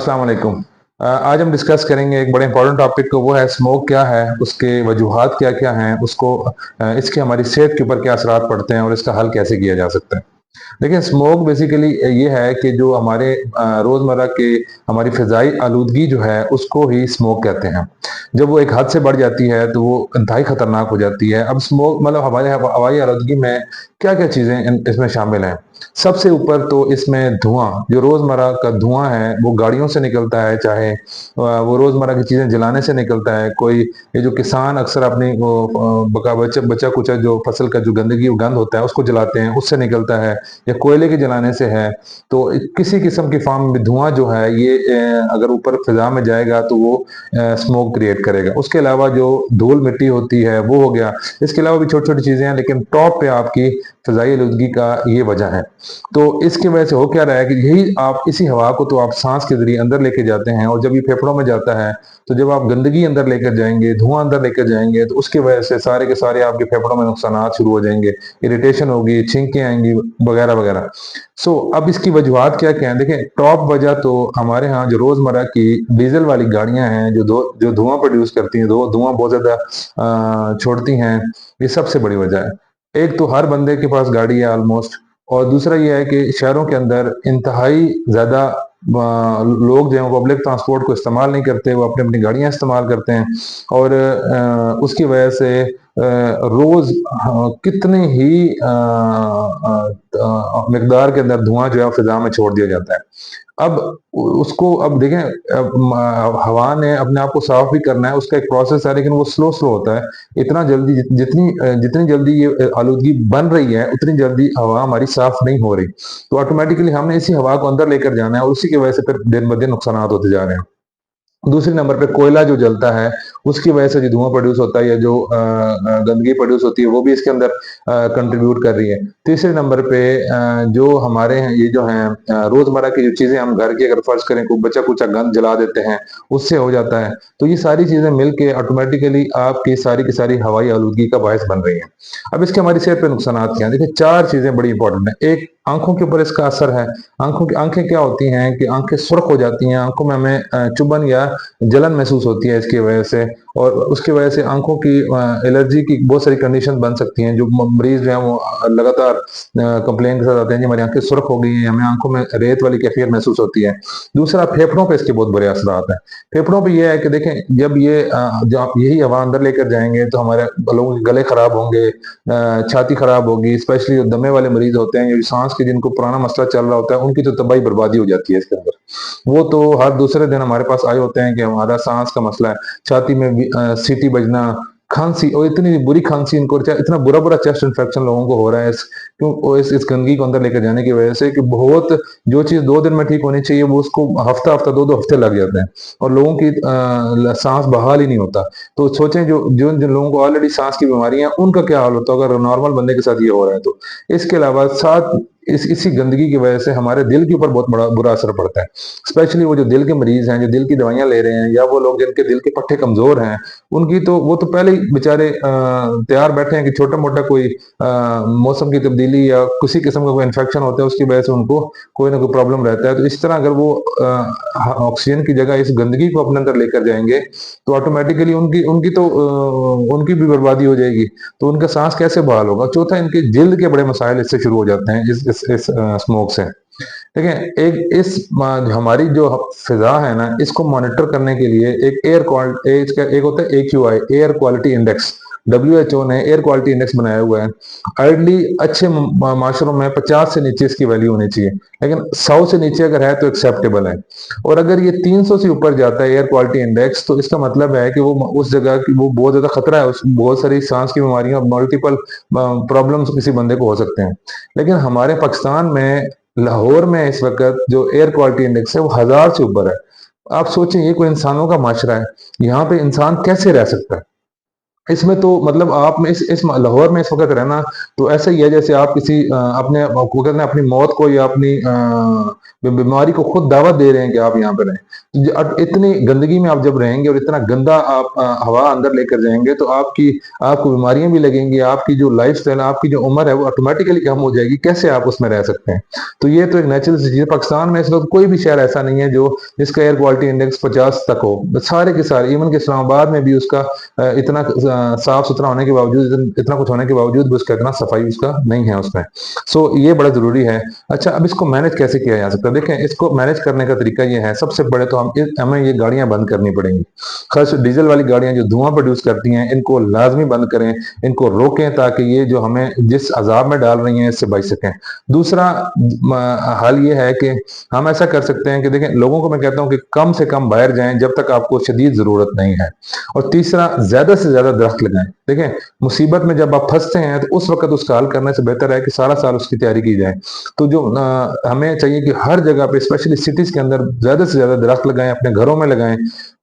अस्सलाम वालेकुम। आज हम डिस्कस करेंगे एक बड़े इंपॉर्टेंट टॉपिक को, वो है स्मोक क्या है, उसके वजूहात क्या क्या हैं, उसको इसके हमारी सेहत के ऊपर क्या असरात पड़ते हैं और इसका हल कैसे किया जा सकता है। देखिए, स्मोक बेसिकली ये है कि जो हमारे रोजमर्रा के हमारी फिजाई आलूदगी जो है उसको ही स्मोक कहते हैं। जब वो एक हद से बढ़ जाती है तो वो इंतहाई खतरनाक हो जाती है। अब स्मोक मतलब हमारे हवाई आलूदगी में क्या क्या चीजें इसमें शामिल हैं। सबसे ऊपर तो इसमें धुआं, जो रोजमर्रा का धुआं है वो गाड़ियों से निकलता है, चाहे वो रोजमर्रा की चीजें जलाने से निकलता है। कोई ये जो किसान अक्सर अपनी वो बका बचा बचा कुचा जो फसल का जो गंदगी गंद होता है उसको जलाते हैं, उससे निकलता है, या कोयले के जलाने से है। तो किसी किस्म की फॉर्म में धुआं जो है ये अगर ऊपर फिजा में जाएगा तो वो स्मोक क्रिएट करेगा। उसके अलावा जो धूल मिट्टी होती है वो हो गया। इसके अलावा भी छोटी छोटी चीजें हैं, लेकिन टॉप पे आपकी फिजाई आलूदगी का ये वजह है। तो इसकी वजह से हो क्या रहा है कि यही आप इसी हवा को तो आप सांस के जरिए अंदर लेके जाते हैं, और जब ये फेफड़ों में जाता है तो जब आप गंदगी अंदर लेकर जाएंगे, धुआं अंदर लेकर जाएंगे, तो उसकी वजह से सारे के सारे आपके फेफड़ों में नुकसान शुरू हो जाएंगे। इरिटेशन होगी, छींकें आएंगी, वगैरह वगैरह। अब इसकी वजूहत क्या क्या है? देखें, टॉप वजह तो हमारे यहाँ जो रोजमर्रा की डीजल वाली गाड़ियां हैं जो धुआं प्रोड्यूस करती हैं, धुआं बहुत ज्यादा छोड़ती हैं, ये सबसे बड़ी वजह है। एक तो हर बंदे के पास गाड़ी है ऑलमोस्ट, और दूसरा ये है कि शहरों के अंदर इंतहाई ज्यादा लोग जो है पब्लिक ट्रांसपोर्ट को इस्तेमाल नहीं करते, वो अपनी अपनी गाड़ियां इस्तेमाल करते हैं। और उसकी वजह से रोज कितने ही मिकदार के अंदर धुआं जो है फिजा में छोड़ दिया जाता है। अब उसको अब देखें, हवा ने अपने आप को साफ भी करना है, उसका एक प्रोसेस है, लेकिन वो स्लो स्लो होता है। इतना जल्दी जितनी जल्दी ये आलूदगी बन रही है उतनी जल्दी हवा हमारी साफ नहीं हो रही। तो ऑटोमेटिकली हमने इसी हवा को अंदर लेकर जाना है, और उसी की वजह से फिर दिन ब दिन नुकसान होते जा रहे हैं। दूसरे नंबर पे कोयला जो जलता है उसकी वजह से जो धुआं प्रोड्यूस होता है, या जो गंदगी प्रोड्यूस होती है, वो भी इसके अंदर कंट्रीब्यूट कर रही है। तीसरे नंबर पे जो हमारे हैं ये जो हैं रोजमर्रा की जो चीजें हम घर की अगर फर्ज करें, कोई बचा कुचा गंद जला देते हैं, उससे हो जाता है। तो ये सारी चीजें मिलके ऑटोमेटिकली आपकी सारी की सारी हवाई आलूदगी का बायस बन रही है। अब इसके हमारी सेहत पे नुकसान क्या है? देखिए, चार चीजें बड़ी इंपॉर्टेंट है। एक, आंखों के ऊपर इसका असर है। आंखें क्या होती हैं कि आंखें सुर्ख हो जाती हैं, आंखों में हमें चुभन या जलन महसूस होती है इसकी वजह से। और उसकी वजह से आंखों की एलर्जी की बहुत सारी कंडीशन बन सकती हैं। जो मरीज जो है वो लगातार कंप्लेन के साथ आते हैं कि हमारी आंखें सुर्ख हो गई हैं, हमें आंखों में रेत वाली कैफियत महसूस होती है। दूसरा, फेफड़ों पे इसके बहुत बुरे असर हैं। फेफड़ों पे ये है कि देखें, जब ये जब आप यही हवा अंदर लेकर जाएंगे तो हमारे लोगों के गले खराब होंगे, छाती खराब होगी। स्पेशली जो दमे वाले मरीज होते हैं, जो सांस के जिनको पुराना मसला चल रहा होता है, उनकी तो तबाही बर्बादी हो जाती है इसके अंदर। वो तो हर दूसरे दिन हमारे पास आए होते हैं कि हमारा सांस का मसला है, छाती में सीटी बजना, खांसी, और इतनी बुरी खांसी इनको, इतना बुरा बुरा चेस्ट इन्फेक्शन लोगों को हो रहा है इस गंदगी को अंदर लेकर जाने की वजह से, कि बहुत जो चीज 2 दिन में ठीक होनी चाहिए वो उसको हफ्ता हफ्ता 2-2 हफ्ते लग जाते हैं, और लोगों की सांस बहाल ही नहीं होता। तो सोचें, जो जो जिन लोगों को ऑलरेडी सांस की बीमारी है उनका क्या हाल होता है अगर नॉर्मल बंदे के साथ ये हो रहा है तो। इसके अलावा साथ इसी गंदगी की वजह से हमारे दिल के ऊपर बहुत बड़ा बुरा असर पड़ता है। स्पेशली वो जो दिल के मरीज हैं, जो दिल की दवाइयां ले रहे हैं, या वो लोग जिनके दिल के पट्टे कमजोर हैं, उनकी तो वो तो पहले ही बेचारे तैयार बैठे हैं कि छोटा मोटा कोई मौसम की तब्दीली या किसी किस्म का कोई इन्फेक्शन होता है उसकी वजह से उनको कोई ना कोई प्रॉब्लम रहता है। तो इस तरह अगर वो ऑक्सीजन की जगह इस गंदगी को अपने अंदर लेकर जाएंगे तो ऑटोमेटिकली उनकी उनकी तो उनकी भी बर्बादी हो जाएगी। तो उनका सांस कैसे बहाल होगा? चौथा, इनके जल्द के बड़े मसाइल इससे शुरू हो जाते हैं इस स्मोक से। देखें, हमारी जो फिजा है ना, इसको मॉनिटर करने के लिए एक एक होता है AQI, air quality index. WHO ने एयर क्वालिटी इंडेक्स बनाया हुआ है। आइडली अच्छे माशरों में 50 से नीचे इसकी वैल्यू होनी चाहिए, लेकिन 100 से नीचे अगर है तो एक्सेप्टेबल है। और अगर ये 300 से ऊपर जाता है एयर क्वालिटी इंडेक्स, तो इसका मतलब है कि वो उस जगह की वो बहुत ज्यादा खतरा है, बहुत सारी सांस की बीमारियां, मल्टीपल प्रॉब्लम्स किसी बंदे को हो सकते हैं। लेकिन हमारे पाकिस्तान में लाहौर में इस वक्त जो एयर क्वालिटी इंडेक्स है वो 1000 से ऊपर है। आप सोचें, ये कोई इंसानों का माशरा है, यहाँ पे इंसान कैसे रह सकता है? इसमें तो मतलब आप में इस लाहौर में इस वक़्त रहना तो ऐसा ही है जैसे आप किसी अपने को कहते हैं अपनी मौत को या अपनी बीमारी को खुद दावत दे रहे हैं कि आप यहाँ पे रहें। तो अब इतनी गंदगी में आप जब रहेंगे और इतना गंदा आप हवा अंदर लेकर जाएँगे तो आपको बीमारियाँ भी लगेंगी, आपकी जो लाइफ़स्टाइल आपकी जो उम्र है वो ऑटोमैटिकली कम हो जाएगी, कैसे आप उसमें रह सकते हैं? तो ये तो एक नेचुरल सी चीज़ है। पाकिस्तान में इस वक़्त कोई भी शहर ऐसा नहीं है जो जिसका एयर क्वालिटी इंडेक्स 50 तक हो। सारे के सारे इवन कि इस्लामाबाद में भी उसका इतना साफ सुथरा होने के बावजूद इतना कुछ होने के बावजूद भी उसका इतना सफाई उसका नहीं है उसमें। सो ये बड़ा जरूरी है। अच्छा, अब इसको मैनेज कैसे किया जा सकता है? देखें, इसको मैनेज करने का तरीका ये है, सबसे बड़े तो हमें ये गाड़ियां बंद करनी पड़ेंगी। खास डीजल वाली गाड़ियां जो धुआं प्रोड्यूस करती हैं इनको लाजमी बंद करें, इनको रोकें ताकि ये जो हमें जिस अजाब में डाल रही हैं इससे बच सकें। दूसरा हाल ये है कि हम ऐसा कर सकते हैं कि देखें, लोगों को मैं कहता हूं कि कम से कम बाहर जाएं जब तक आपको शदीद जरूरत नहीं है। और तीसरा, ज्यादा से ज्यादा दरख्त लगाएं। देखें, मुसीबत में जब आप फंसते हैं तो उस वक्त उसका हल करने से बेहतर है कि सारा साल उसकी तैयारी की जाए। तो जो हमें चाहिए कि हर जगह पे स्पेशली सिटीज के अंदर ज्यादा से ज्यादा दरख्त लगाएं, अपने घरों में लगाएं,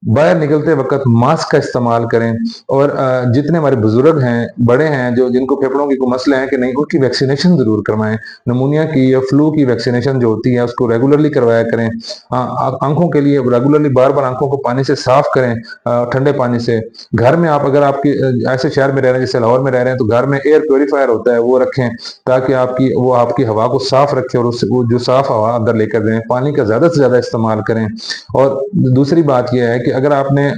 बाहर निकलते वक्त मास्क का इस्तेमाल करें। और जितने हमारे बुजुर्ग हैं, बड़े हैं, जो जिनको फेफड़ों की कोई मसले हैं कि नहीं, उनकी वैक्सीनेशन जरूर करवाएं। नमूनिया की या फ्लू की वैक्सीनेशन जो होती है उसको रेगुलरली करवाया करें। आंखों के लिए रेगुलरली बार बार आंखों को पानी से साफ करें, ठंडे पानी से। घर में आप अगर आपकी ऐसे शहर में रह रहे हैं जैसे लाहौर में रह रहे हैं तो घर में एयर प्योरीफायर होता है वो रखें, ताकि आपकी हवा को साफ रखे और उससे वो जो साफ हवा अंदर लेकर दें। पानी का ज्यादा से ज्यादा इस्तेमाल करें। और दूसरी बात यह है कि अगर आपने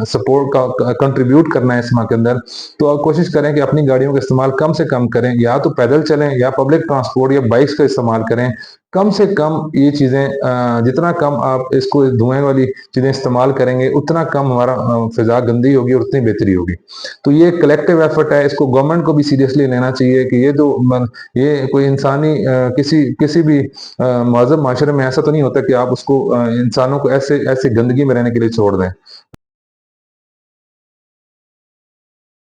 सपोर्ट का कंट्रीब्यूट करना है इस माह के अंदर, तो आप कोशिश करें कि अपनी गाड़ियों का इस्तेमाल कम से कम करें, या तो पैदल चलें या पब्लिक ट्रांसपोर्ट या बाइक्स का इस्तेमाल करें। कम से कम ये चीजें जितना कम आप इसको धुएं वाली चीजें इस्तेमाल करेंगे उतना कम हमारा फिजा गंदी होगी और उतनी बेहतरी होगी। तो ये कलेक्टिव एफर्ट है, इसको गवर्नमेंट को भी सीरियसली लेना चाहिए कि ये कोई इंसानी किसी किसी भी महज़ब माशरे में ऐसा तो नहीं होता कि आप उसको इंसानों को ऐसे ऐसे गंदगी में रहने के लिए छोड़ दें।